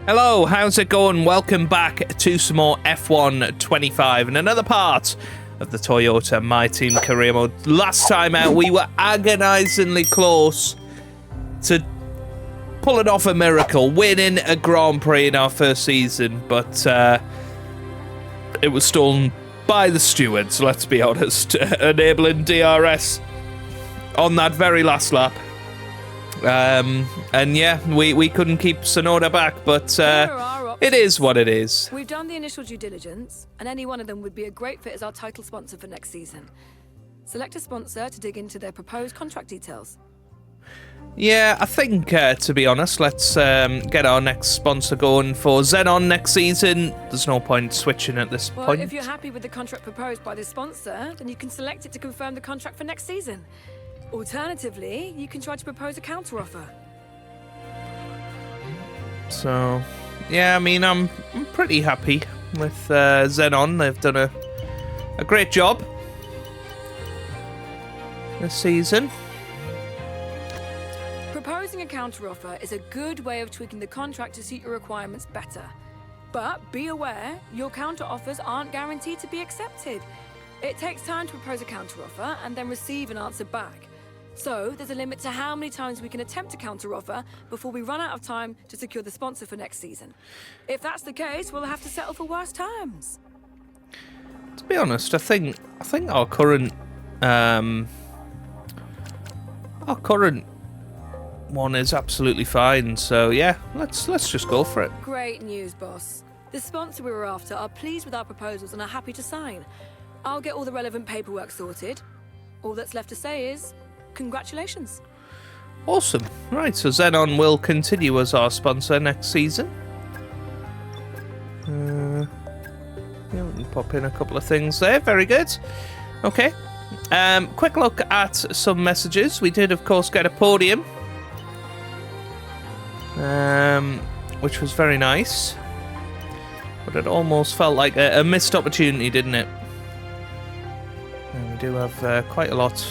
Hello, how's it going? Welcome back to some more F1 25 and another part of the Toyota My Team career mode. Last time out, we were agonizingly close to pulling off a miracle, winning a Grand Prix in our first season, but it was stolen by the stewards, let's be honest, enabling DRS on that very last lap. And yeah, we couldn't keep Sonoda back, but it is what it is. We've done the initial due diligence, and any one of them would be a great fit as our title sponsor for next season. Select a sponsor to dig into their proposed contract details. Yeah, I think, to be honest, let's get our next sponsor going for Xenon next season. There's no point switching at this point. Well, if you're happy with the contract proposed by this sponsor, then you can select it to confirm the contract for next season. Alternatively, you can try to propose a counteroffer. So, yeah, I mean, I'm pretty happy with Xenon. They've done a great job this season. Proposing a counteroffer is a good way of tweaking the contract to suit your requirements better. But be aware, your counteroffers aren't guaranteed to be accepted. It takes time to propose a counteroffer and then receive an answer back. So, there's a limit to how many times we can attempt a counteroffer before we run out of time to secure the sponsor for next season. If that's the case, we'll have to settle for worse terms. To be honest, I think our current one is absolutely fine. So yeah, let's just go for it. Great news, boss. The sponsor we were after are pleased with our proposals and are happy to sign. I'll get all the relevant paperwork sorted. All that's left to say is congratulations. Awesome. Right, so Xenon will continue as our sponsor next season. Yeah, we can pop in a couple of things there. Very good. Okay. Quick look at some messages. We did, of course, get a podium, which was very nice. But it almost felt like a missed opportunity, didn't it? And we do have quite a lot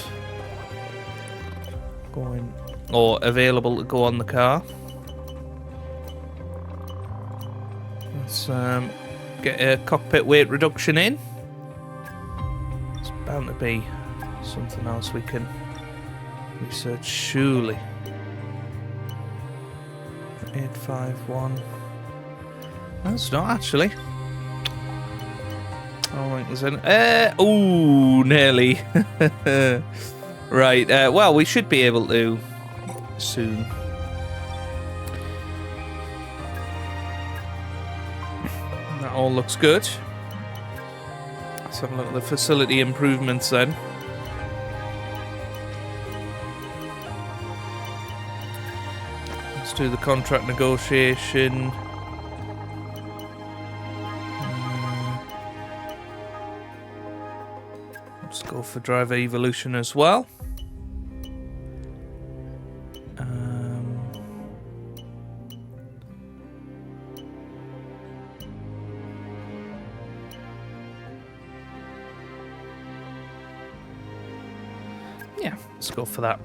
going or available to go on the car. Let's get a cockpit weight reduction in. It's bound to be something else we can research, surely. 851. That's not actually. I don't think there's any. Ooh, nearly. Right, well, we should be able to soon. That all looks good. Let's have a look at the facility improvements then. Let's do the contract negotiation. Let's go for driver evolution as well. Yeah, let's go for that.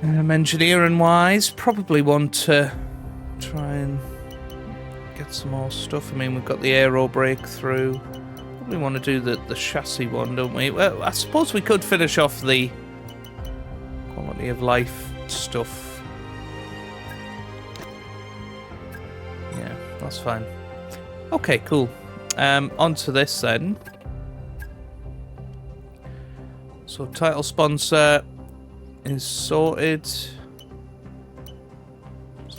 Engineering wise, probably want to try and get some more stuff. I mean, we've got the aero breakthrough. Probably want to do the chassis one, don't we? Well, I suppose we could finish off the quality of life stuff. Yeah, that's fine. Okay, cool. On to this then. So title sponsor is sorted. It's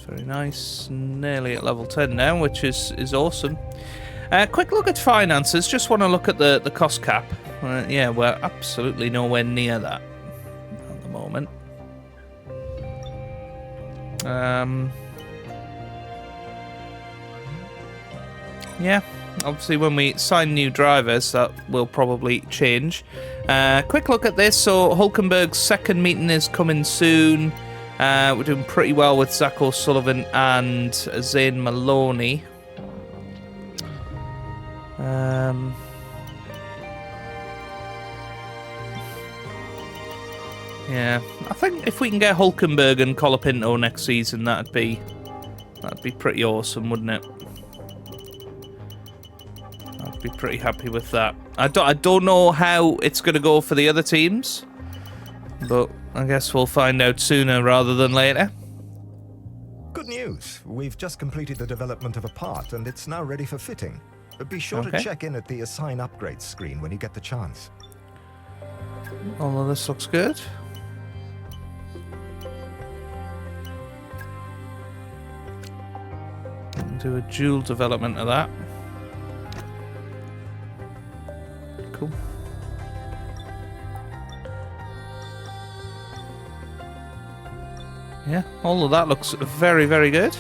very nice. Nearly at level 10 now, which is awesome. Quick look at finances. Just want to look at the cost cap. Yeah, we're absolutely nowhere near that at the moment. Yeah, obviously when we sign new drivers, that will probably change. Quick look at this. So Hulkenberg's second meeting is coming soon. We're doing pretty well with Zach O'Sullivan and Zane Maloney. Yeah, I think if we can get Hulkenberg and Colapinto next season, that'd be That'd be pretty awesome, wouldn't it? I'd be pretty happy with that. I don't know how it's going to go for the other teams, but I guess we'll find out sooner rather than later. Good news. We've just completed the development of a part, and it's now ready for fitting. Be sure to check in at the Assign Upgrades screen when you get the chance. Although this looks good. Do a dual development of that. Cool. Yeah, all of that looks very, very good.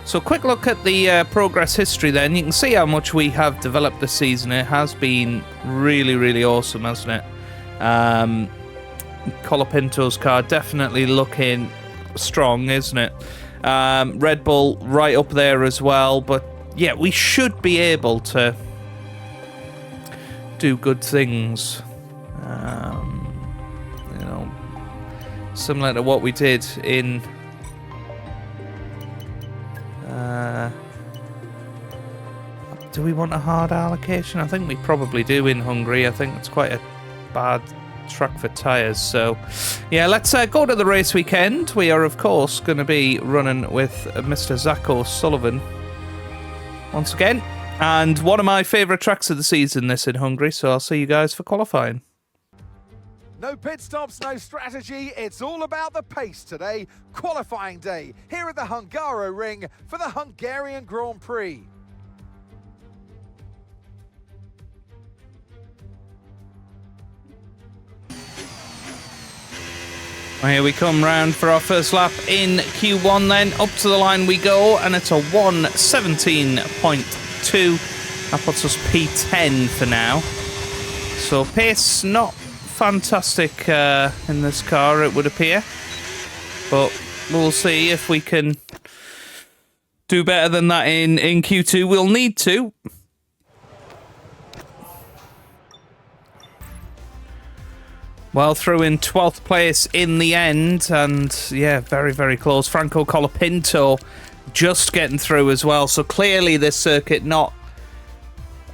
So quick look at the progress history then. You can see how much we have developed this season. It has been really, really awesome, hasn't it? Colapinto's car definitely looking strong, isn't it? Red Bull right up there as well. But yeah, we should be able to do good things. You know, similar to what we did in do we want a hard allocation? I think we probably do in Hungary. I think it's quite a bad track for tyres. So yeah, let's go to the race weekend. We are of course going to be running with Mr. Zach O'Sullivan once again, and one of my favourite tracks of the season, this in Hungary. So I'll see you guys for qualifying. No pit stops, no strategy. It's all about the pace today. Qualifying day here at the Hungaroring for the Hungarian Grand Prix. Well, here we come round for our first lap in Q1 then. Up to the line we go, and it's a 1:17.2. That puts us P10 for now. So pace not fantastic in this car, it would appear. But we'll see if we can do better than that in Q2. We'll need to. Well, through in 12th place in the end, and yeah, very, very close. Franco Colapinto just getting through as well. So clearly this circuit not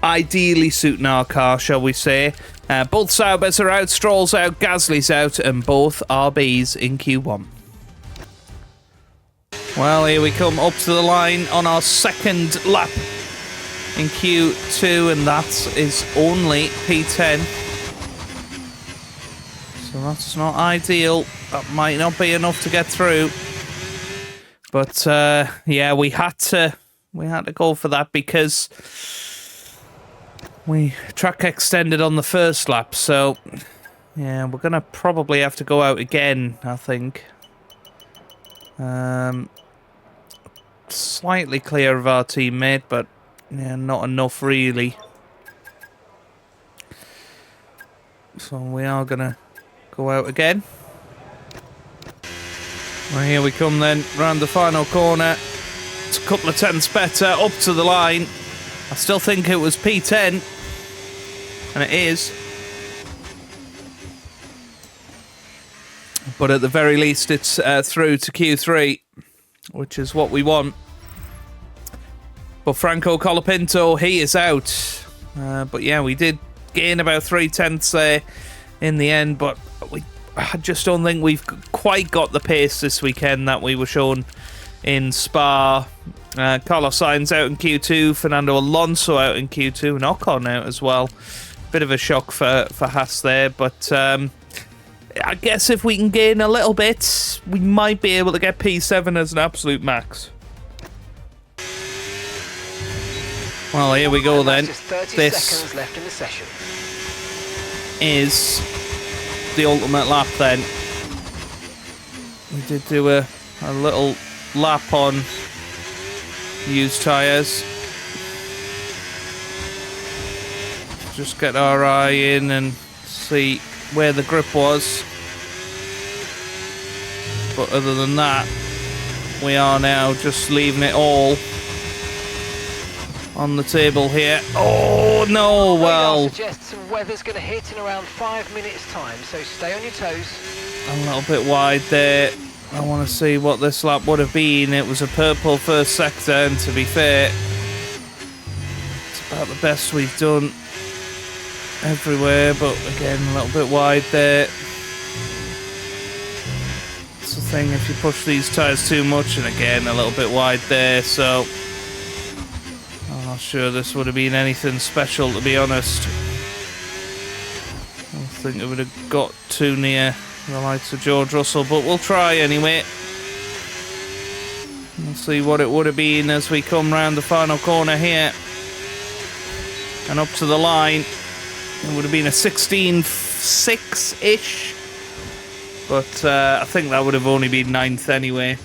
ideally suiting our car, shall we say. Both Saubers are out, Stroll's out, Gasly's out, and both RBs in Q1. Well, here we come up to the line on our second lap in Q2, and that is only P10. So that's not ideal. That might not be enough to get through. But yeah, we had to go for that because we track extended on the first lap. So yeah, we're gonna probably have to go out again, I think. Slightly clear of our teammate, but yeah, not enough really. So we are gonna go out again. Well, here we come then, round the final corner. It's a couple of tenths better, up to the line. I still think it was P10, and it is. But at the very least, it's through to Q3, which is what we want. But Franco Colapinto, he is out. But yeah, we did gain about 3 tenths there in the end, but I just don't think we've quite got the pace this weekend that we were shown in Spa. Carlos Sainz out in Q2, Fernando Alonso out in Q2, and Ocon out as well. Bit of a shock for Haas there, but I guess if we can gain a little bit, we might be able to get P7 as an absolute max. Well, here we go then. This left in the session is the ultimate lap then. We did do a little lap on used tyres. Just get our eye in and see where the grip was. But other than that, we are now just leaving it all on the table here. Oh no, well, suggests some weather's going to hit in around 5 minutes time, so stay on your toes. A little bit wide there. I want to see what this lap would have been. It was a purple first sector, and to be fair, it's about the best we've done everywhere, but again, a little bit wide there. It's the thing, if you push these tyres too much, and again, a little bit wide there, so I'm not sure this would have been anything special, to be honest. I don't think it would have got too near the likes of George Russell, but we'll try anyway. We'll see what it would have been as we come round the final corner here and up to the line. It would have been a 16.6-ish, but I think that would have only been 9th anyway.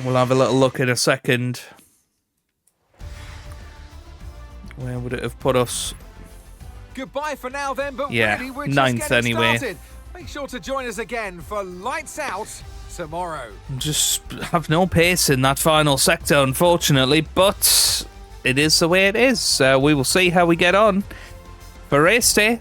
We'll have a little look in a second. Where would it have put us? Goodbye for now then, but yeah, really we're just 9th getting anyway. started. Make sure to join us again for Lights Out tomorrow. Just have no pace in that final sector, unfortunately, but it is the way it is. We will see how we get on for race day.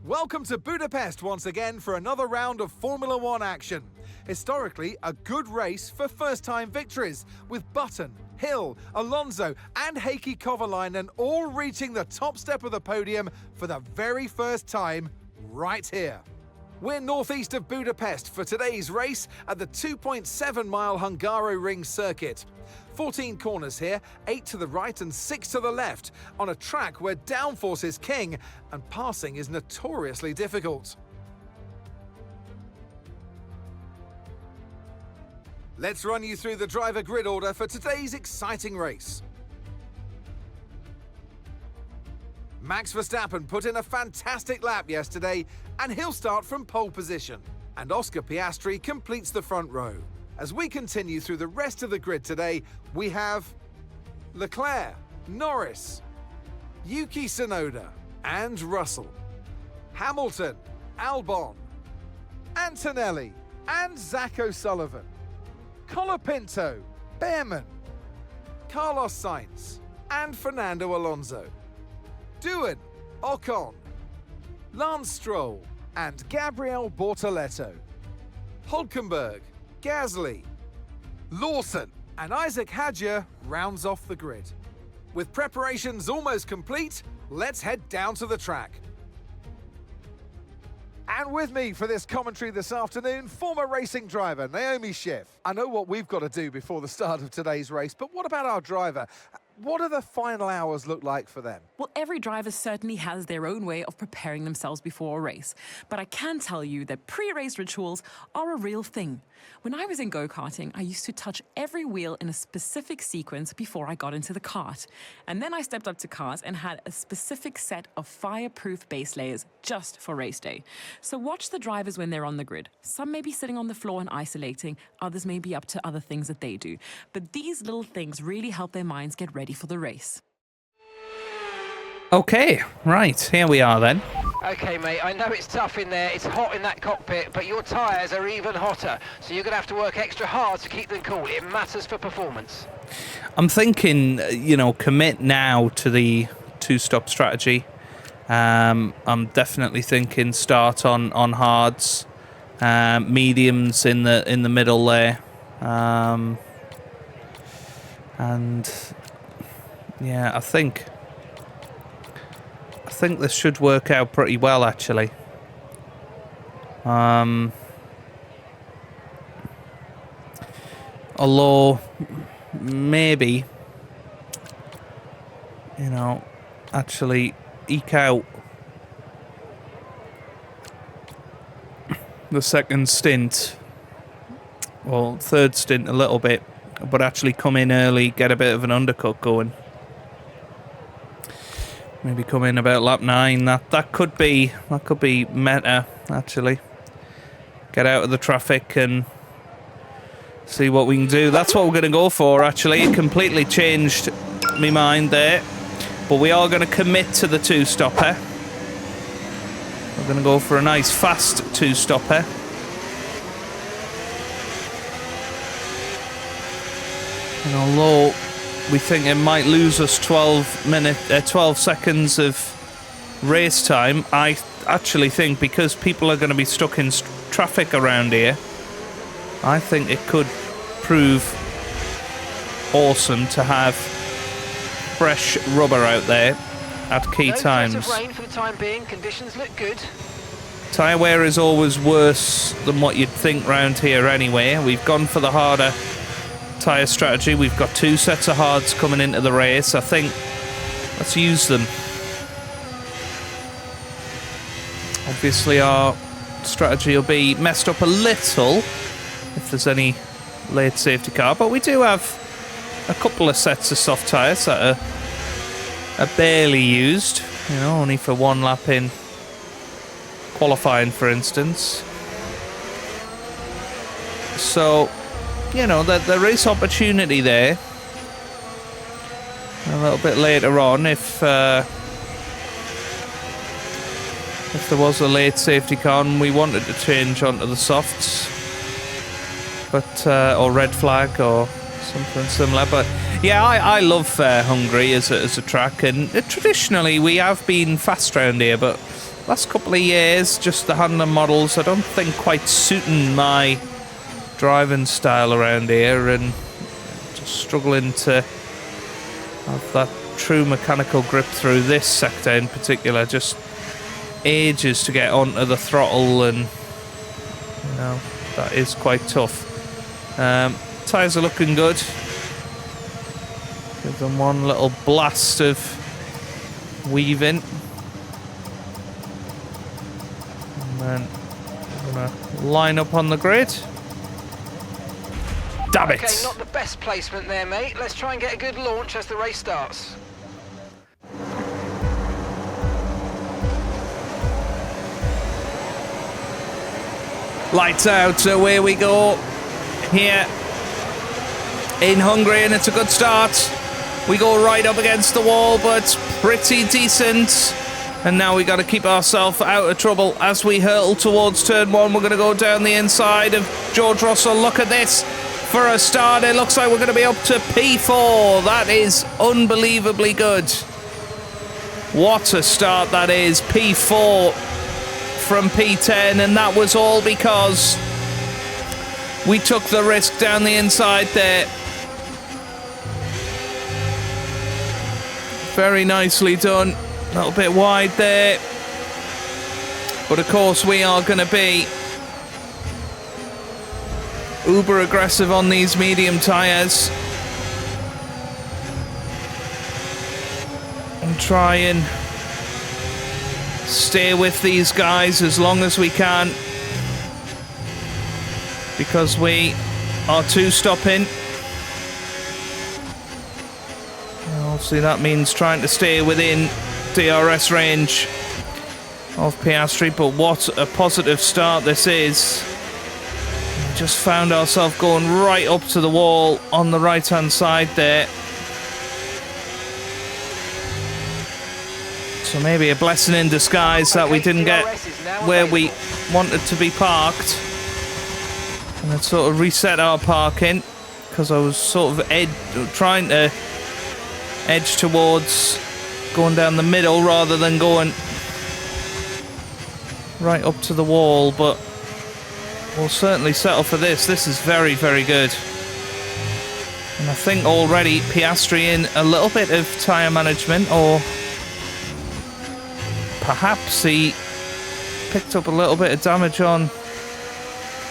Welcome to Budapest once again for another round of Formula One action. Historically, a good race for first-time victories, with Button, Hill, Alonso and Heikki Kovalainen all reaching the top step of the podium for the very first time right here. We're northeast of Budapest for today's race at the 2.7-mile Hungaroring circuit. 14 corners here, 8 to the right and 6 to the left, on a track where downforce is king and passing is notoriously difficult. Let's run you through the driver grid order for today's exciting race. Max Verstappen put in a fantastic lap yesterday, and he'll start from pole position. And Oscar Piastri completes the front row. As we continue through the rest of the grid today, we have Leclerc, Norris, Yuki Tsunoda, and Russell, Hamilton, Albon, Antonelli, and Zach O'Sullivan, Colapinto, Behrman, Carlos Sainz, and Fernando Alonso, Doohan, Ocon, Lance Stroll, and Gabriel Bortoleto, Hülkenberg, Gasly, Lawson, and Isaac Hadjar rounds off the grid. With preparations almost complete, let's head down to the track. And with me for this commentary this afternoon, former racing driver Naomi Schiff. I know what we've got to do before the start of today's race, but what about our driver? What do the final hours look like for them? Well, every driver certainly has their own way of preparing themselves before a race. But I can tell you that pre-race rituals are a real thing. When I was in go-karting, I used to touch every wheel in a specific sequence before I got into the kart. And then I stepped up to cars and had a specific set of fireproof base layers just for race day. So watch the drivers when they're on the grid. Some may be sitting on the floor and isolating, others may be up to other things that they do. But these little things really help their minds get ready for the race. Okay, right, here we are then. Okay, mate, I know it's tough in there, it's hot in that cockpit, but your tyres are even hotter, so you're going to have to work extra hard to keep them cool. It matters for performance. I'm thinking, commit now to the two-stop strategy. I'm definitely thinking start on hards, mediums in the middle there, and yeah, I think this should work out pretty well, actually. Although, maybe, actually eke out the second stint, or third stint a little bit, but actually come in early, get a bit of an undercut going. Maybe come in about lap 9. That could be meta, actually. Get out of the traffic and see what we can do. That's what we're going to go for, actually. It completely changed my mind there. But we are going to commit to the two-stopper. We're going to go for a nice fast two-stopper. And although we think it might lose us 12 seconds of race time, I actually think, because people are going to be stuck in traffic around here, I think it could prove awesome to have fresh rubber out there at key times. No threat of rain for the time being. Conditions look good. Tyre wear is always worse than what you'd think round here anyway. We've gone for the harder tyre strategy. We've got 2 sets of hards coming into the race. I think let's use them. Obviously our strategy will be messed up a little if there's any late safety car, but we do have a couple of sets of soft tyres that are barely used, you know, only for 1 lap in qualifying, for instance. So, you know, there is opportunity there. A little bit later on, if there was a late safety car and we wanted to change onto the softs, but or red flag or something similar. But yeah, I love Hungary as a track, and traditionally we have been fast round here, but last couple of years, just the handling models, I don't think quite suiting my driving style around here, and just struggling to have that true mechanical grip through this sector in particular. Just ages to get onto the throttle, and you know, that is quite tough. Tyres are looking good. Give them one little blast of weaving. And we're going to line up on the grid. Damn it! Okay, not the best placement there, mate. Let's try and get a good launch as the race starts. Lights out, so away we go here in Hungary, and it's a good start. We go right up against the wall, but pretty decent. And now we got to keep ourselves out of trouble as we hurtle towards turn 1. We're going to go down the inside of George Russell. Look at this. For a start, it looks like we're going to be up to P4. That is unbelievably good. What a start that is. P4 from P10, and that was all because we took the risk down the inside there. Very nicely done. A little bit wide there. But of course we are going to be uber aggressive on these medium tyres. And try and stay with these guys as long as we can, because we are 2-stopping. Obviously that means trying to stay within DRS range of Piastri, but what a positive start this is. We just found ourselves going right up to the wall on the right hand side there. So maybe a blessing in disguise that we didn't get where we wanted to be parked. And it sort of reset our parking, because I was sort of trying to edge towards going down the middle rather than going right up to the wall, but we'll certainly settle for this. This is very, very good. And I think already Piastri in a little bit of tyre management, or perhaps he picked up a little bit of damage on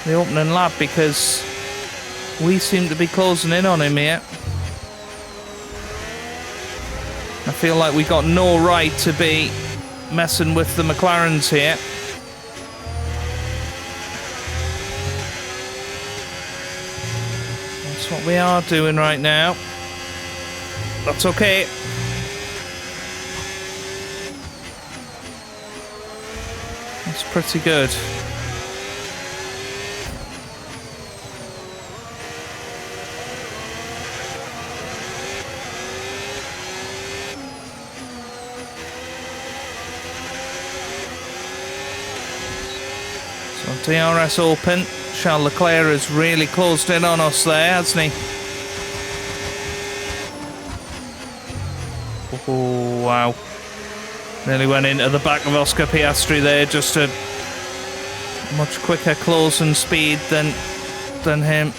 the opening lap, because we seem to be closing in on him here. I feel like we got no right to be messing with the McLarens here. That's what we are doing right now. That's okay. That's pretty good. DRS open. Charles Leclerc has really closed in on us there, hasn't he? Oh, wow. Nearly went into the back of Oscar Piastri there, just a much quicker closing speed than him.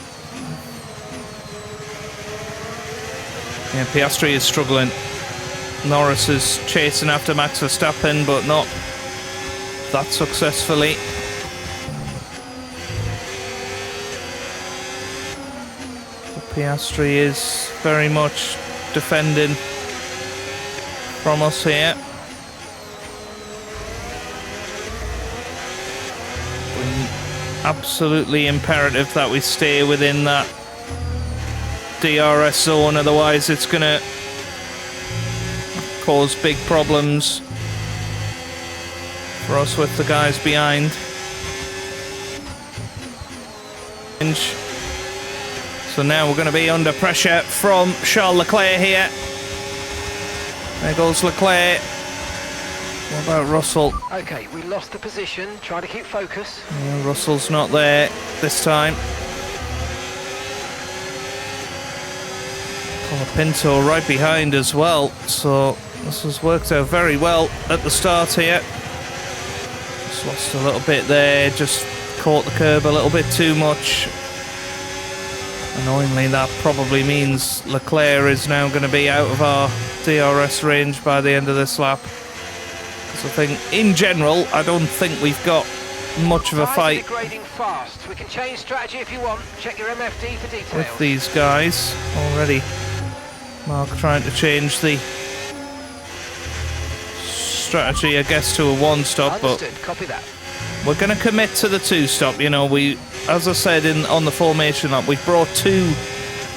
Yeah, Piastri is struggling. Norris is chasing after Max Verstappen, but not that successfully. Piastri is very much defending from us here. Absolutely imperative that we stay within that DRS zone, otherwise it's going to cause big problems for us with the guys behind. So now we're going to be under pressure from Charles Leclerc here. There goes Leclerc. What about Russell? Okay, we lost the position. Try to keep focus. Yeah, Russell's not there this time. Colapinto right behind as well. So this has worked out very well at the start here. Just lost a little bit there. Just caught the curb a little bit too much. Annoyingly, that probably means Leclerc is now going to be out of our DRS range by the end of this lap. Because I think, in general, I don't think we've got much of a fight degrading fast. We can change strategy if you want. Check your MFD for details. with these guys already. Mark trying to change the strategy, I guess, to a one-stop, but copy that. we're going to commit to the two-stop. You know, as I said on the formation lap, we've brought 2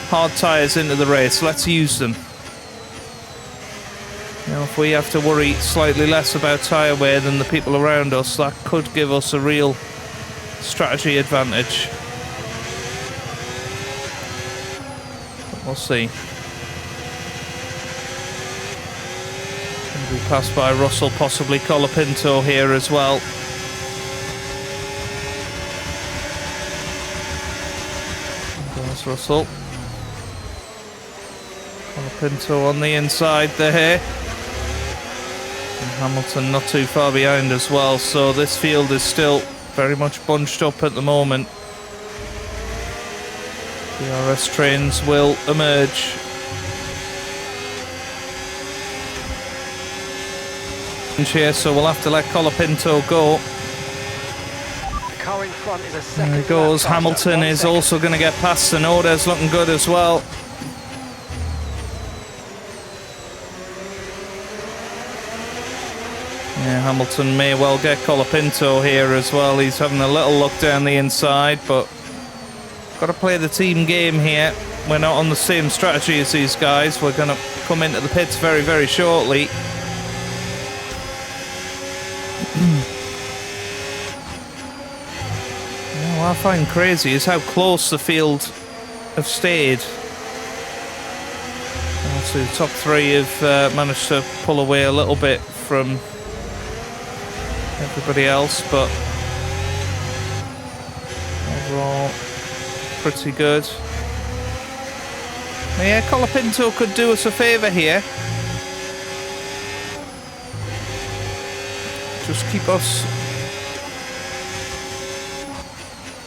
hard tyres into the race. Let's use them. You know, if we have to worry slightly less about tyre wear than the people around us, that could give us a real strategy advantage. But we'll see. We'll be passed by Russell, possibly Colapinto here as well. There's Russell. Colapinto on the inside there. And Hamilton not too far behind as well, so this field is still very much bunched up at the moment. DRS trains will emerge. Here, so we'll have to let Colapinto go. The car in front is a second. There he goes. Hamilton is also going to get past. Tsunoda's looking good as well. Yeah, Hamilton may well get Colapinto here as well. He's having a little look down the inside, but got to play the team game here. We're not on the same strategy as these guys. We're going to come into the pits very, very shortly. What I find crazy is how close the field have stayed. So the top 3 have managed to pull away a little bit from everybody else, but overall pretty good. Yeah, Colapinto could do us a favour here. Just keep us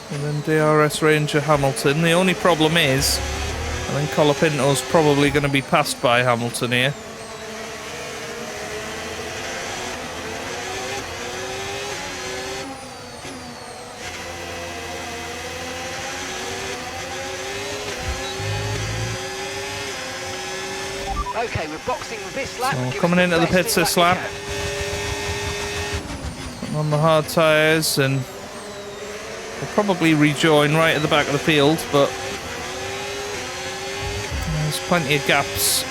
within DRS range of Hamilton. The only problem is, I think Colapinto's probably going to be passed by Hamilton here. Okay, we're boxing this lap. So coming into the pits this lap. Putting on the hard tyres, and we'll probably rejoin right at the back of the field, but there's plenty of gaps.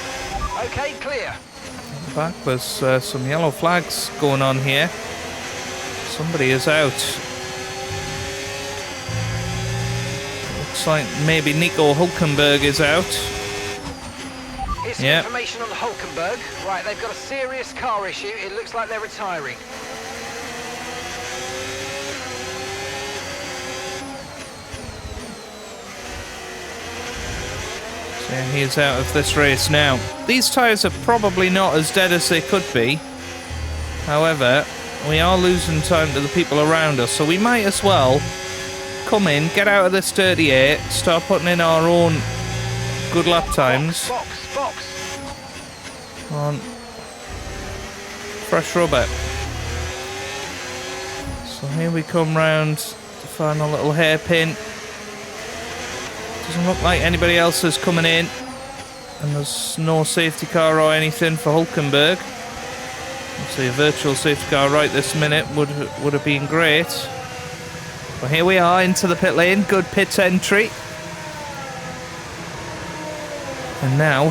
Okay, clear. At the back, there's some yellow flags going on here. Somebody is out. Looks like maybe Nico Hülkenberg is out. Here's some information on Hülkenberg. Right, they've got a serious car issue. It looks like they're retiring. So he is out of this race now. These tyres are probably not as dead as they could be. However, we are losing time to the people around us, so we might as well come in, get out of this 38, start putting in our own good lap times. Box. On fresh rubber. So here we come round the final little hairpin. Doesn't look like anybody else is coming in, and there's no safety car or anything for Hulkenberg. Obviously a virtual safety car right this minute would have been great. But here we are into the pit lane, good pit entry. And now,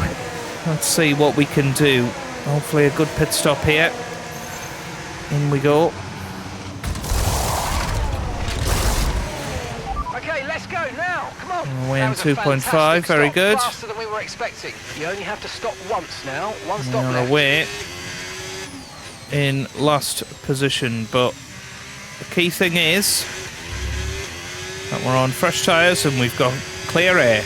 let's see what we can do. Hopefully a good pit stop here. In we go. Okay, let's go now. Come on. We're in 2.5, very good. Faster than we were expecting. You only have to stop once now. One stop We're on left. our way in last position, but the key thing is that we're on fresh tyres and we've got clear air.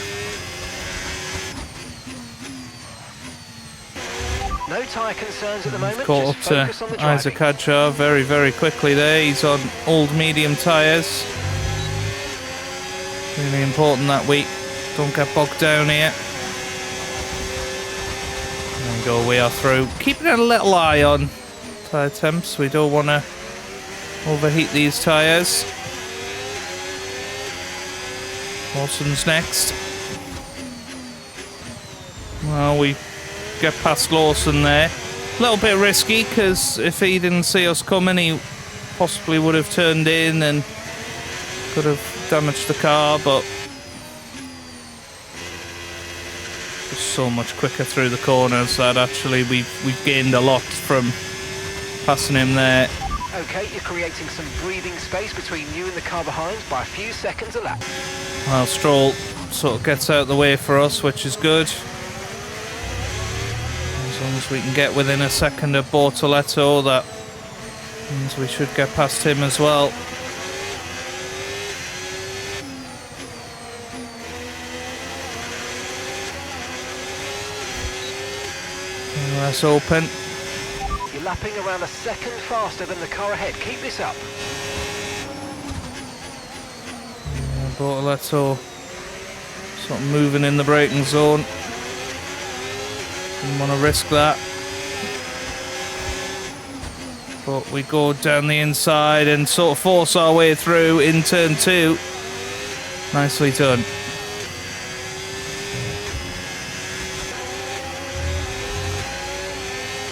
No tyre concerns at the moment. Caught up Just to focus on the Isaac driving. Hadjar very, very quickly there. He's on old medium tyres. Really important that we don't get bogged down here. There we go, we are through. Keeping a little eye on tyre temps. We don't want to overheat these tyres. Lawson's next. Well, we get past Lawson there. A little bit risky, because if he didn't see us coming, he possibly would have turned in and could have damaged the car, but just so much quicker through the corners that actually we've gained a lot from passing him there. Okay, you're creating some breathing space between you and the car behind by a few seconds a lap. Well, Stroll sort of gets out of the way for us, which is good. As long as we can get within a second of Bortoletto, that means we should get past him as well. That's open. You're lapping around a second faster than the car ahead. Keep this up. Bortoletto sort of moving in the braking zone. Didn't want to risk that. But we go down the inside and sort of force our way through in turn 2. Nicely done.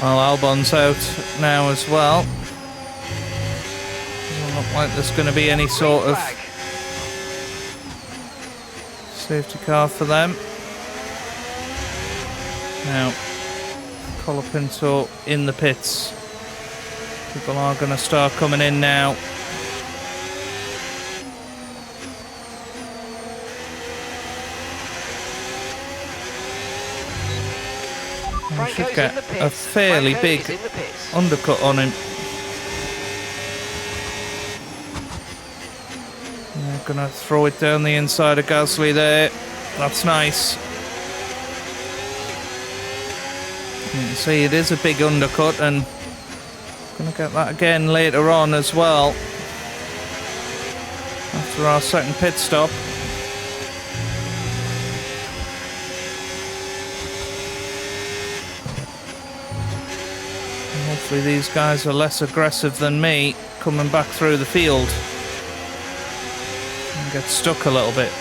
Well, Albon's out now as well. Doesn't look like there's going to be any sort of Flag. safety car for them. Now, Colapinto in the pits. People are going to start coming in now. We should Franco's get in the pits. a fairly Franco big is in the pits. undercut on him. They're going to throw it down the inside of Gasly there. That's nice. You can see it is a big undercut, and going to get that again later on as well. After our second pit stop. And hopefully these guys are less aggressive than me coming back through the field. And get stuck a little bit.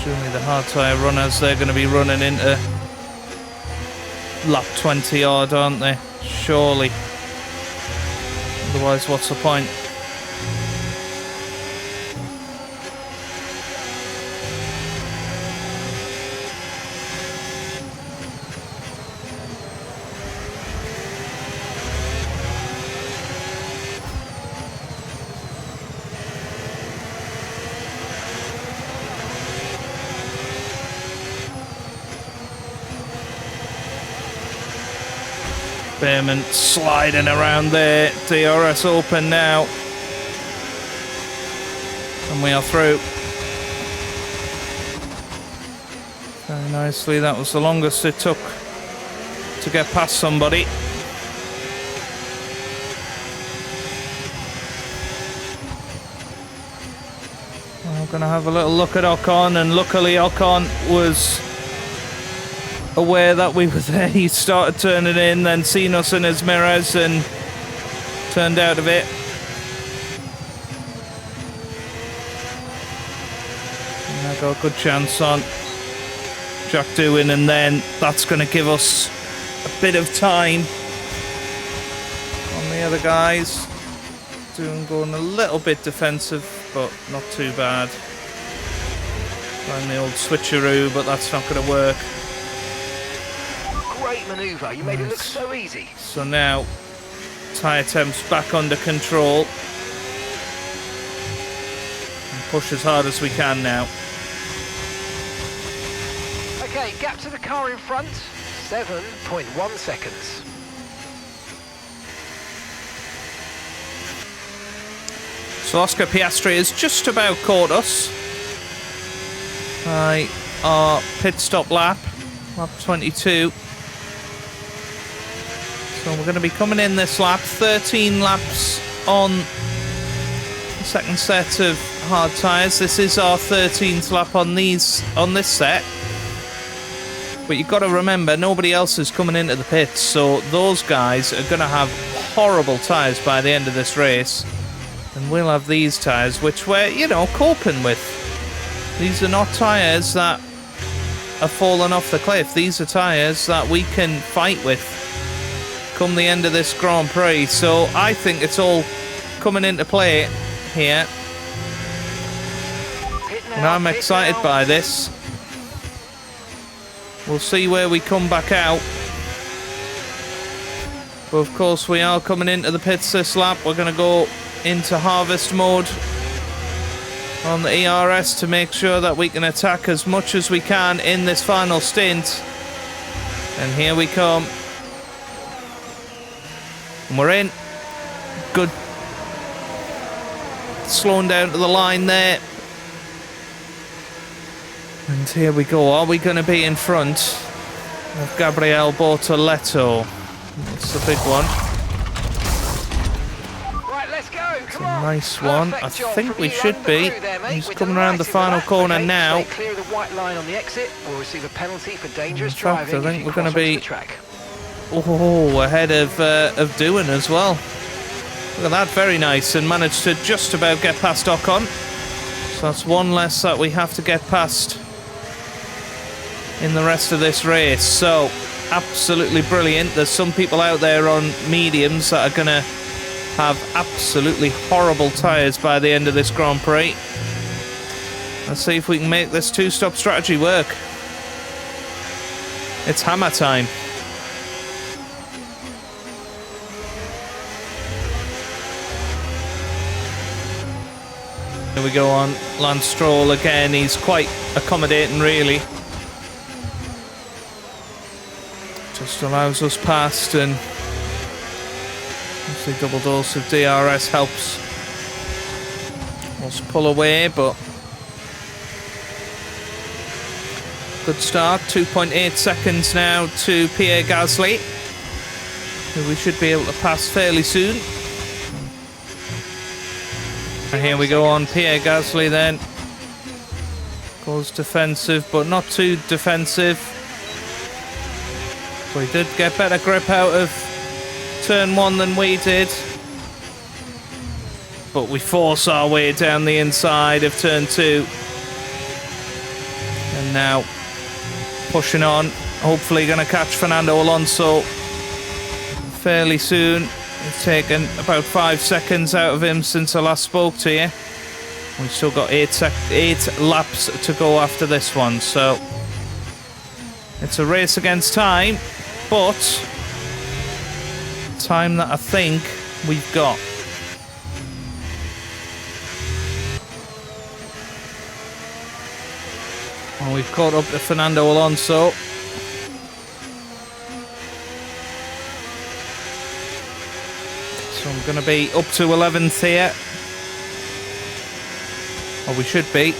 Surely the hard tyre runners, they're going to be running into lap 20 odd, aren't they? Surely. Otherwise, what's the point? Behrman sliding around there. DRS open now. And we are through. Very nicely. That was the longest it took to get past somebody. I'm going to have a little look at Ocon, and luckily Ocon was aware that we were there. He started turning in, then seen us in his mirrors and turned out of it. And I got a good chance on Jack doing, and then that's going to give us a bit of time on the other guys. Going a little bit defensive, but not too bad. Trying the old switcheroo, but that's not going to work. Great manoeuvre. You made it look so easy. So now, tyre temps back under control. And push as hard as we can now. Okay, gap to the car in front, 7.1 seconds. So Oscar Piastri has just about caught us by our pit stop lap 22. So we're going to be coming in this lap, 13 laps on the second set of hard tyres. This is our 13th lap on this set. But you've got to remember, nobody else is coming into the pits, so those guys are going to have horrible tyres by the end of this race. And we'll have these tyres, which we're, you know, coping with. These are not tyres that are falling off the cliff. These are tyres that we can fight with come the end of this Grand Prix. So I think it's all coming into play here. And I'm excited by this. We'll see where we come back out. But of course we are coming into the pits this lap. We're going to go into harvest mode on the ERS to make sure that we can attack as much as we can in this final stint. And here we come. And we're in. Good. Slowing down to the line there. And here we go. Are we going to be in front of Gabriel Bortoleto? That's the big one. It's a nice one. I think we should be. He's coming around the final corner now. In fact, I think we're going to be ahead of doing as well. Look at that, very nice, and managed to just about get past Ocon. So that's one less that we have to get past in the rest of this race. So absolutely brilliant. There's some people out there on mediums that are going to have absolutely horrible tyres by the end of this Grand Prix. Let's see if we can make this two-stop strategy work. It's hammer time. Here we go on Lance Stroll again. He's quite accommodating, really. Just allows us past, and obviously double dose of DRS helps us pull away, but good start. 2.8 seconds now to Pierre Gasly, who we should be able to pass fairly soon. And here we go on Pierre Gasly then. Goes defensive, but not too defensive. We did get better grip out of turn one than we did. But we force our way down the inside of turn two. And now pushing on. Hopefully going to catch Fernando Alonso fairly soon. It's taken about 5 seconds out of him since I last spoke to you. We've still got 8 laps to go after this one, so it's a race against time, but time that I think we've got. Well, we've caught up to Fernando Alonso. So I'm going to be up to 11th here. Or we should be.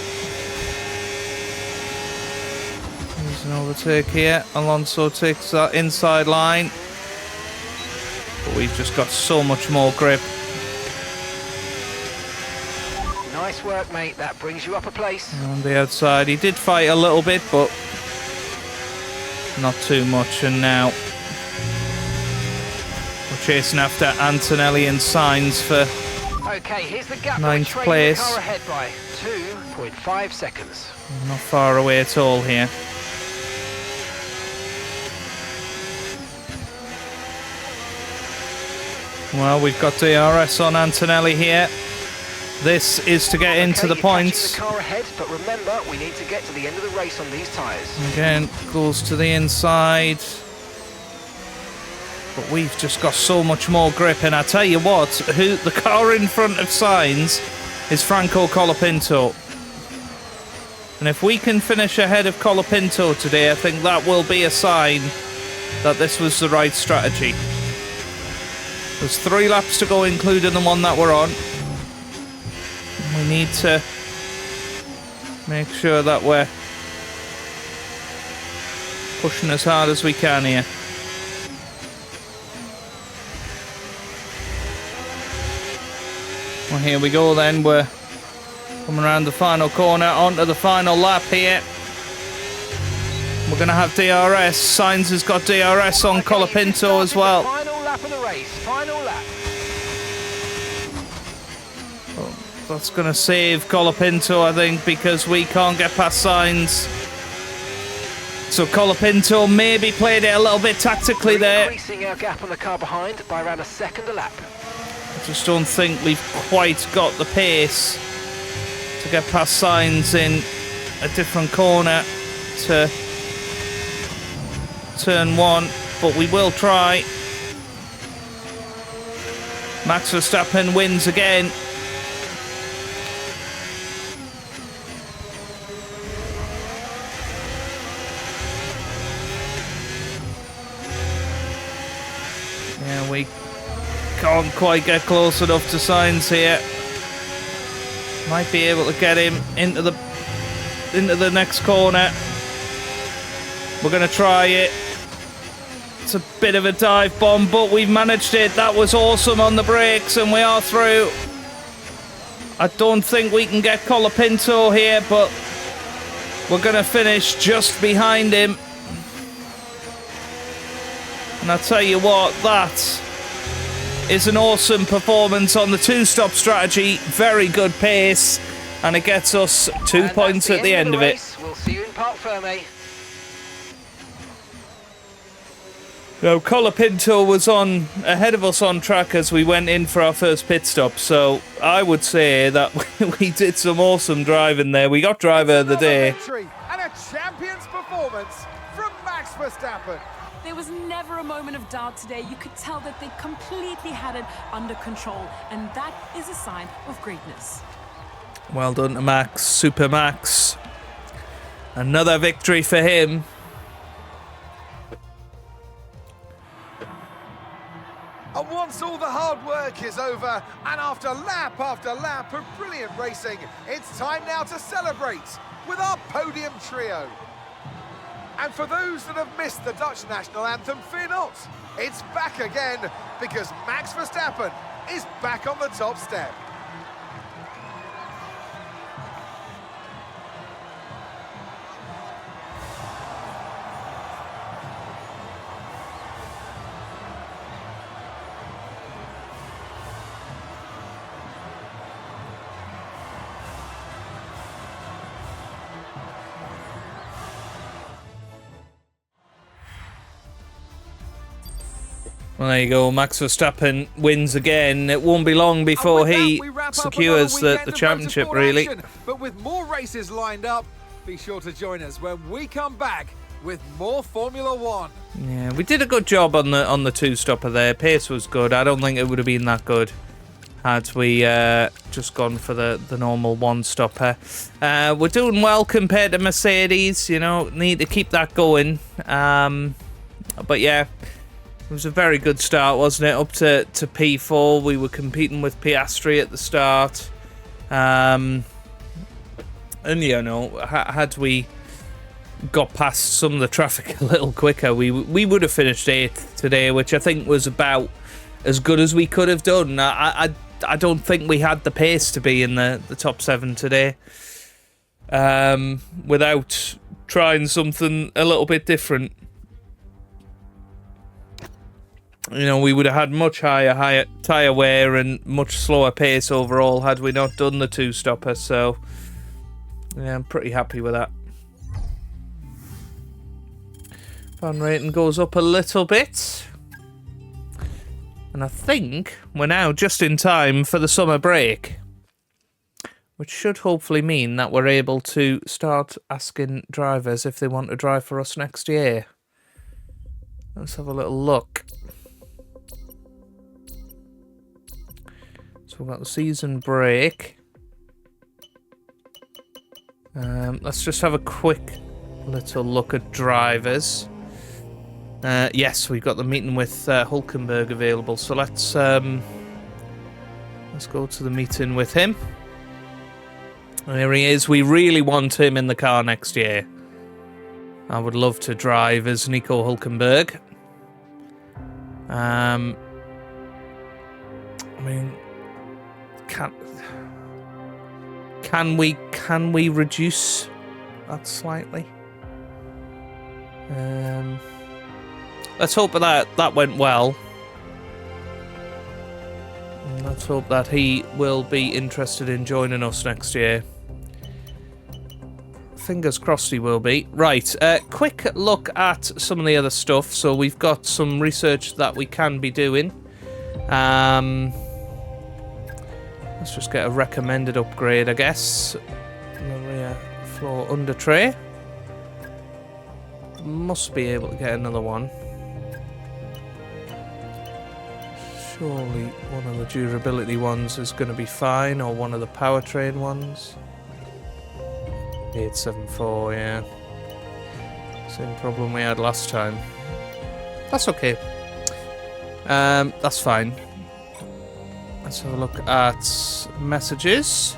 There's an overtake here. Alonso takes that inside line. But we've just got so much more grip. Nice work, mate. That brings you up a place. On the outside, he did fight a little bit, but not too much. And now we're chasing after Antonelli and Sainz for Okay, here's the gap. 9th place. The car ahead by 2.5 seconds. Not far away at all here. Well, we've got DRS on Antonelli here. This is to get into the points. The car ahead, but remember, we need to get to the end of the race on these tyres. Again, goes to the inside. But we've just got so much more grip. And I tell you what, the car in front of Sainz is Franco Colapinto. And if we can finish ahead of Colapinto today, I think that will be a sign that this was the right strategy. There's 3 laps to go, including the one that we're on. We need to make sure that we're pushing as hard as we can here. Well, here we go then. We're coming around the final corner onto the final lap here. We're going to have DRS. Sainz has got DRS on Colapinto as well. Final lap of the race. Final lap. That's going to save Colapinto, I think, because we can't get past Sainz. So Colapinto maybe played it a little bit tactically there. Increasing our gap on the car behind by around a second a lap. I just don't think we've quite got the pace to get past Sainz in a different corner to turn 1, but we will try. Max Verstappen wins again. Yeah, we can't quite get close enough to Sainz here. Might be able to get him into the next corner. We're going to try it. It's a bit of a dive bomb, but we've managed it. That was awesome on the brakes, and we are through. I don't think we can get Colapinto here, but we're going to finish just behind him. And I tell you what, that is an awesome performance on the 2-stop strategy. Very good pace, and it gets us 2 points at the end of it. We'll see you in Parc Ferme. Now, Colapinto was on ahead of us on track as we went in for our first pit stop, so I would say that we did some awesome driving there. We got driver of the day. And a champion's performance from Max Verstappen. There was never a moment of doubt today. You could tell that they completely had it under control, and that is a sign of greatness. Well done to Max, Super Max. Another victory for him. And once all the hard work is over, and after lap of brilliant racing, it's time now to celebrate with our podium trio. And for those that have missed the Dutch national anthem, fear not. It's back again, because Max Verstappen is back on the top step. Well, there you go. Max Verstappen wins again. It won't be long before he secures the championship, really. But with more races lined up, be sure to join us when we come back with more Formula One. Yeah, we did a good job on the 2-stopper there. Pace was good. I don't think it would have been that good had we just gone for the normal 1-stopper. We're doing well compared to Mercedes. You know, need to keep that going. But yeah. It was a very good start, wasn't it? Up to P4. We were competing with Piastri at the start. And, you know, had we got past some of the traffic a little quicker, we would have finished 8th today, which I think was about as good as we could have done. I don't think we had the pace to be in the top 7 today without trying something a little bit different. You know, we would have had much higher tyre wear and much slower pace overall had we not done the 2-stopper, so yeah, I'm pretty happy with that. Fan rating goes up a little bit. And I think we're now just in time for the summer break, which should hopefully mean that we're able to start asking drivers if they want to drive for us next year. Let's have a little look. So we've got the season break. Let's just have a quick little look at drivers. Yes, we've got the meeting with Hulkenberg available, so let's go to the meeting with him. There he is. We really want him in the car next year. I would love to drive as Nico Hulkenberg. I mean, can we reduce that slightly? Let's hope that went well. And let's hope that he will be interested in joining us next year. Fingers crossed he will be. Right, quick look at some of the other stuff. So we've got some research that we can be doing. Let's just get a recommended upgrade, I guess. The rear floor under tray. Must be able to get another one. Surely one of the durability ones is going to be fine, or one of the powertrain ones. 874, yeah. Same problem we had last time. That's okay. That's fine. Let's have a look at messages.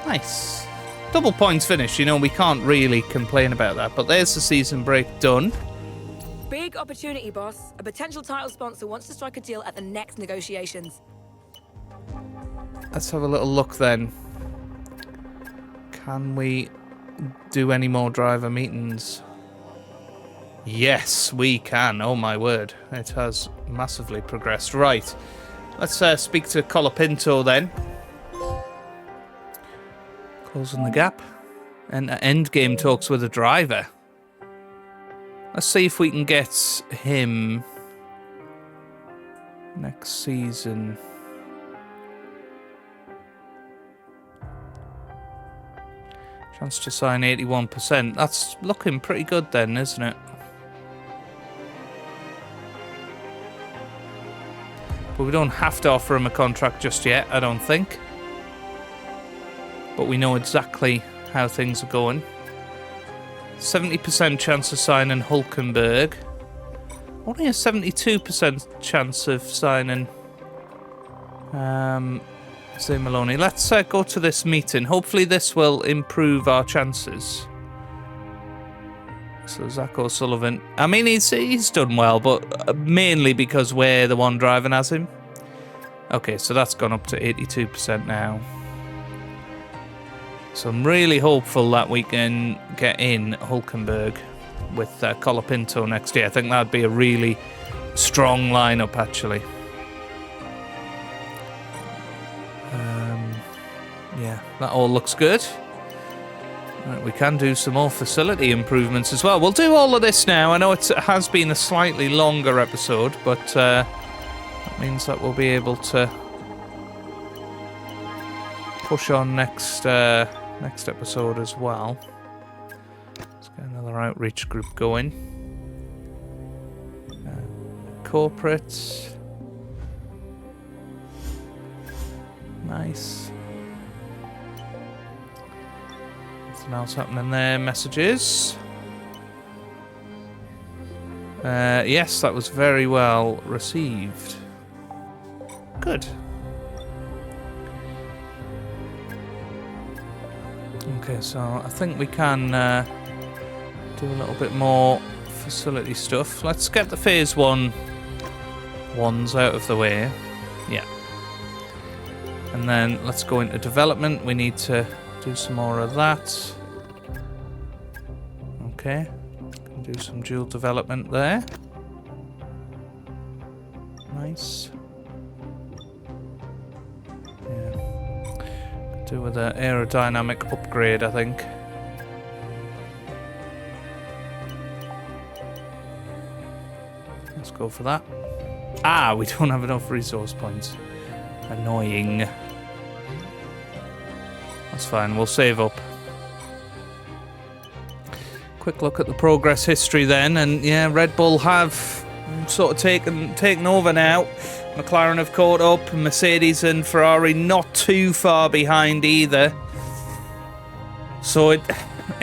Nice. Double points finish, you know, we can't really complain about that. But there's the season break done. Big opportunity, boss. A potential title sponsor wants to strike a deal at the next negotiations. Let's have a little look then. Can we do any more driver meetings? Yes, we can. Oh my word. It has massively progressed. Right. Let's speak to Colapinto then. Closing the gap. And endgame talks with a driver. Let's see if we can get him next season. Chance to sign 81%. That's looking pretty good then, isn't it? But we don't have to offer him a contract just yet, I don't think. But we know exactly how things are going. 70% chance of signing Hulkenberg. Only a 72% chance of signing Zay Maloney. Let's go to this meeting. Hopefully this will improve our chances. So Zach O'Sullivan. I mean, he's done well, but mainly because we're the one driving as him. Okay, so that's gone up to 82% now. So I'm really hopeful that we can get in Hulkenberg with Colapinto next year. I think that'd be a really strong lineup, actually. Yeah, that all looks good. Right, we can do some more facility improvements as well. We'll do all of this now. I know it has been a slightly longer episode, but that means that we'll be able to push on next episode as well. Let's get another outreach group going. Corporate. Nice. Nothing else happening there. Messages. Yes, that was very well received. Good. Okay, so I think we can do a little bit more facility stuff. Let's get the phase 1 ones out of the way. Yeah. And then let's go into development. We need to do some more of that. Okay. Do some dual development there. Nice. Yeah. Do with an aerodynamic upgrade, I think. Let's go for that. Ah, we don't have enough resource points. Annoying. That's fine, we'll save up. Quick look at the progress history then, and yeah, Red Bull have sort of taken over now. McLaren have caught up, Mercedes and Ferrari not too far behind either. So it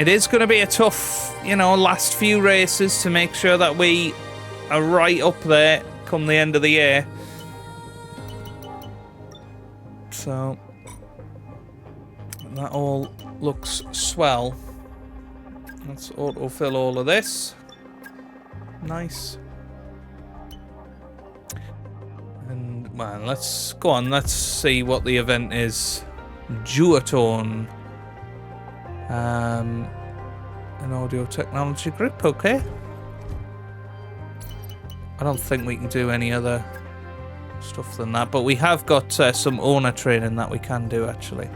is going to be a tough, last few races to make sure that we are right up there come the end of the year. So that all looks swell. Let's autofill all of this. Nice. And well, let's go on. Let's see what the event is. Duotone. An audio technology group. Okay. I don't think we can do any other stuff than that, but we have got some owner training that we can do actually.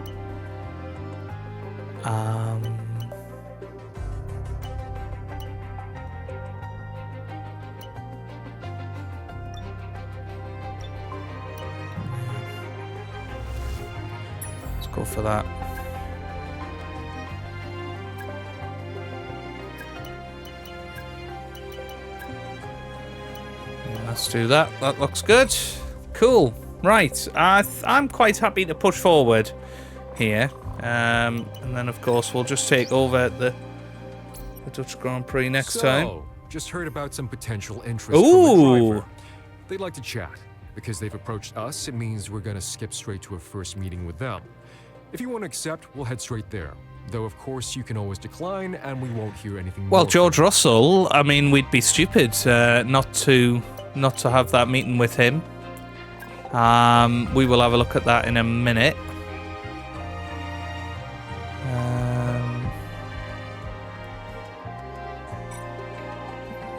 Let's go for that. Let's do that. That looks good. Cool. Right. I'm quite happy to push forward here. And then, of course, we'll just take over at the Dutch Grand Prix next time. Just heard about some potential interest from the driver. They'd like to chat. Because they've approached us, it means we're going to skip straight to a first meeting with them. If you want to accept, we'll head straight there. Though, of course, you can always decline, and we won't hear anything more. Well, George Russell, I mean, we'd be stupid not to have that meeting with him. We will have a look at that in a minute.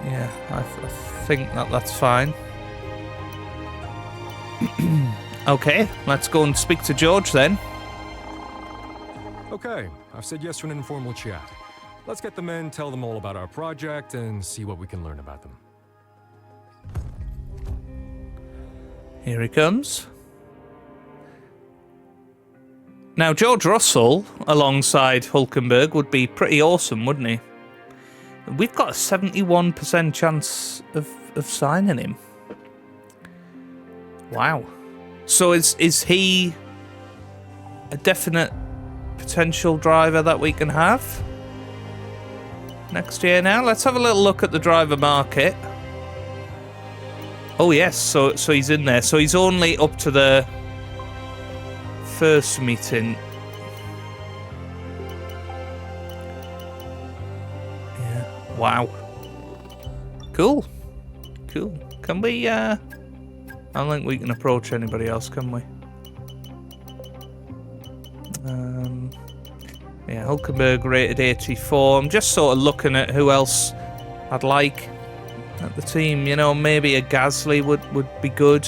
Yeah, I think that's fine. Okay, let's go and speak to George then. Okay, I've said yes to an informal chat. Let's get them in, tell them all about our project, and see what we can learn about them. Here he comes. Now, George Russell, alongside Hülkenberg, would be pretty awesome, wouldn't he? We've got a 71% chance of signing him. Wow. So is he a definite potential driver that we can have next year now? Let's have a little look at the driver market. Oh yes, so he's in there. So he's only up to the first meeting. Yeah. Wow. Cool. Cool. Can we I don't think we can approach anybody else, can we? Yeah, Hülkenberg rated 84. I'm just sort of looking at who else I'd like at the team. You know, maybe a Gasly would be good.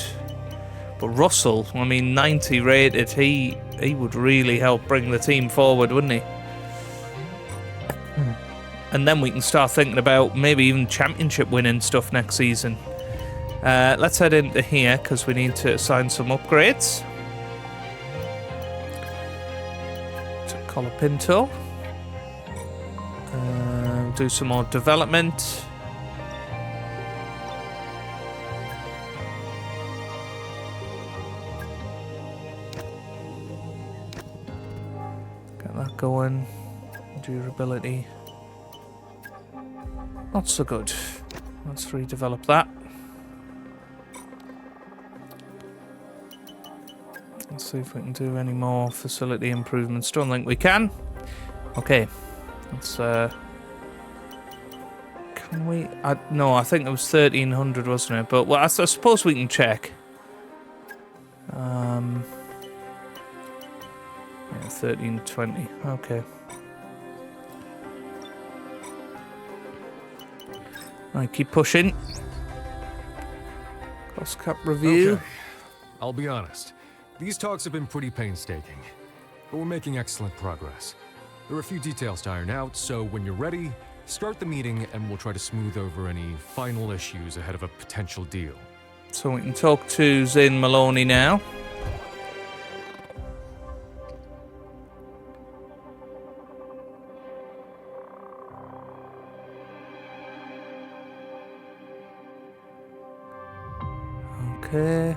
But Russell, I mean, 90 rated, he would really help bring the team forward, wouldn't he? And then we can start thinking about maybe even championship winning stuff next season. Let's head into here because we need to assign some upgrades. To Colapinto. Do some more development. Get that going. Durability. Not so good. Let's redevelop that. Let's see if we can do any more facility improvements. Don't think we can. Okay. Let's Can we? No, I think it was 1300, wasn't it? But well, I suppose we can check. Yeah, 1320. Okay. Right, keep pushing. Cost cap review. Okay. I'll be honest. These talks have been pretty painstaking, but we're making excellent progress. There are a few details to iron out, so when you're ready, start the meeting and we'll try to smooth over any final issues ahead of a potential deal. So we can talk to Zane Maloney now. Okay.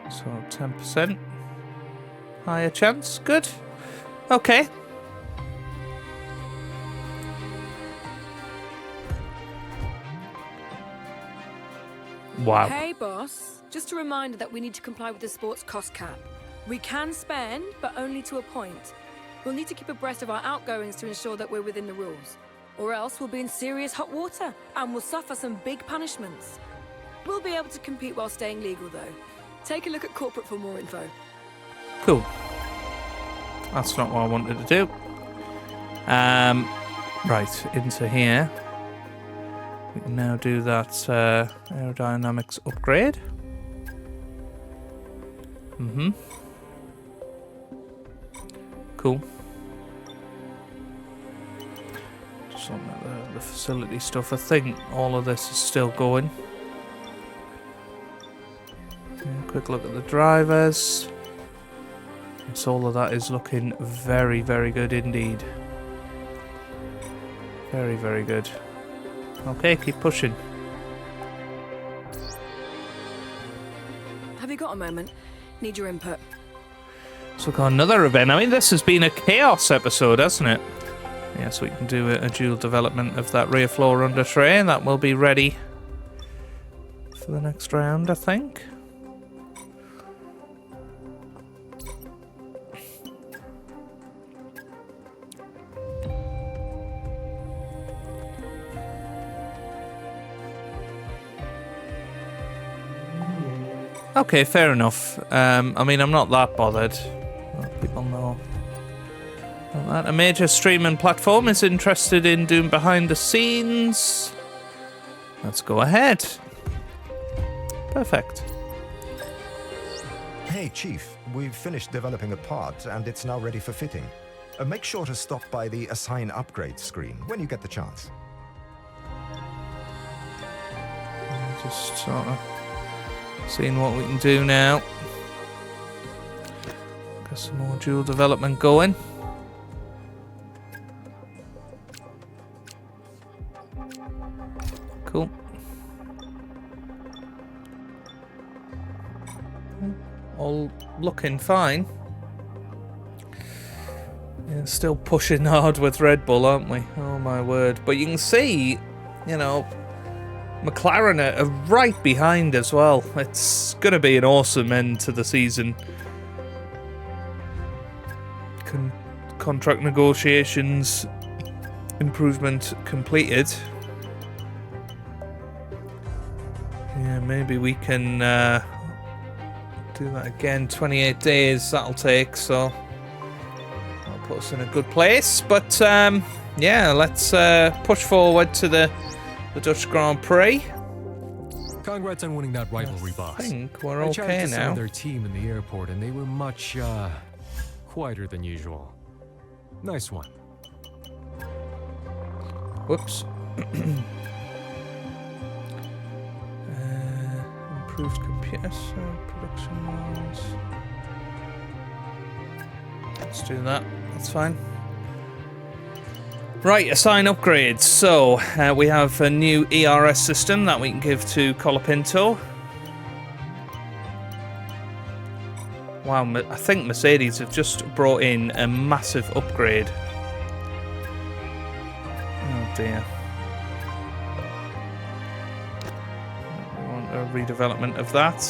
So 10%. Higher chance. Good. Okay. Wow. Hey, boss. Just a reminder that we need to comply with the sports cost cap. We can spend, but only to a point. We'll need to keep abreast of our outgoings to ensure that we're within the rules. Or else we'll be in serious hot water, and we'll suffer some big punishments. We'll be able to compete while staying legal, though. Take a look at corporate for more info. Cool. That's not what I wanted to do. Right, into here. We can now do that aerodynamics upgrade. Cool. Just on the facility stuff. I think all of this is still going. Quick look at the drivers. Yes, all of that is looking very, very good indeed. Very, very good. Okay, keep pushing. Have you got a moment? Need your input. So we've got another event. I mean, this has been a chaos episode, hasn't it? Yes, we can do a dual development of that rear floor under tray. That will be ready for the next round, I think. Okay, fair enough. I mean, I'm not that bothered. Well, people know that. A major streaming platform is interested in doing behind the scenes. Let's go ahead. Perfect. Hey, Chief. We've finished developing a part, and it's now ready for fitting. Make sure to stop by the Assign Upgrade screen when you get the chance. Just sort of seeing what we can do now. Got some more dual development going. Cool. All looking fine. Yeah, still pushing hard with Red Bull, aren't we? Oh my word. But you can see, you know, McLaren are right behind as well. It's going to be an awesome end to the season. Contract negotiations improvement completed. Yeah, maybe we can do that again. 28 days that'll take, so that'll put us in a good place. But yeah, let's push forward to the Dutch Grand Prix. Congrats on winning that rivalry, boss. I think we're I okay chatted to some now. of their team in the airport, and they were much quieter than usual. Nice one. Whoops. Improved computer production lines. Let's do that. That's fine. Right, assign upgrades. So we have a new ERS system that we can give to Colapinto. Wow, I think Mercedes have just brought in a massive upgrade. Oh dear. We want a redevelopment of that.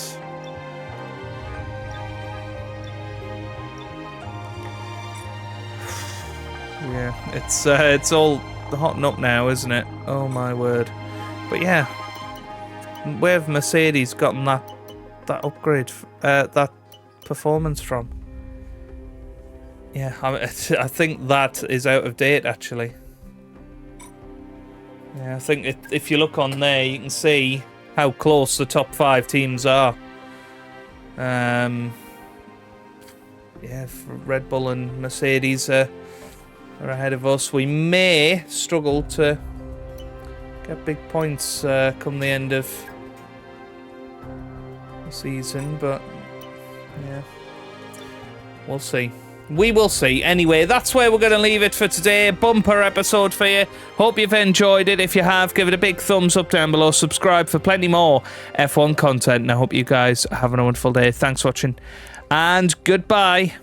Yeah, it's all hotting up now, isn't it? Oh my word. But yeah, where have Mercedes gotten that upgrade, that performance from? Yeah, I think that is out of date, actually. Yeah, I think if you look on there, you can see how close the top 5 teams are. Yeah, Red Bull and Mercedes are ahead of us. We may struggle to get big points come the end of the season, but yeah, we'll see. We will see. Anyway, that's where we're going to leave it for today. Bumper episode for you. Hope you've enjoyed it. If you have, give it a big thumbs up down below. Subscribe for plenty more F1 content. And I hope you guys have a wonderful day. Thanks for watching, and goodbye.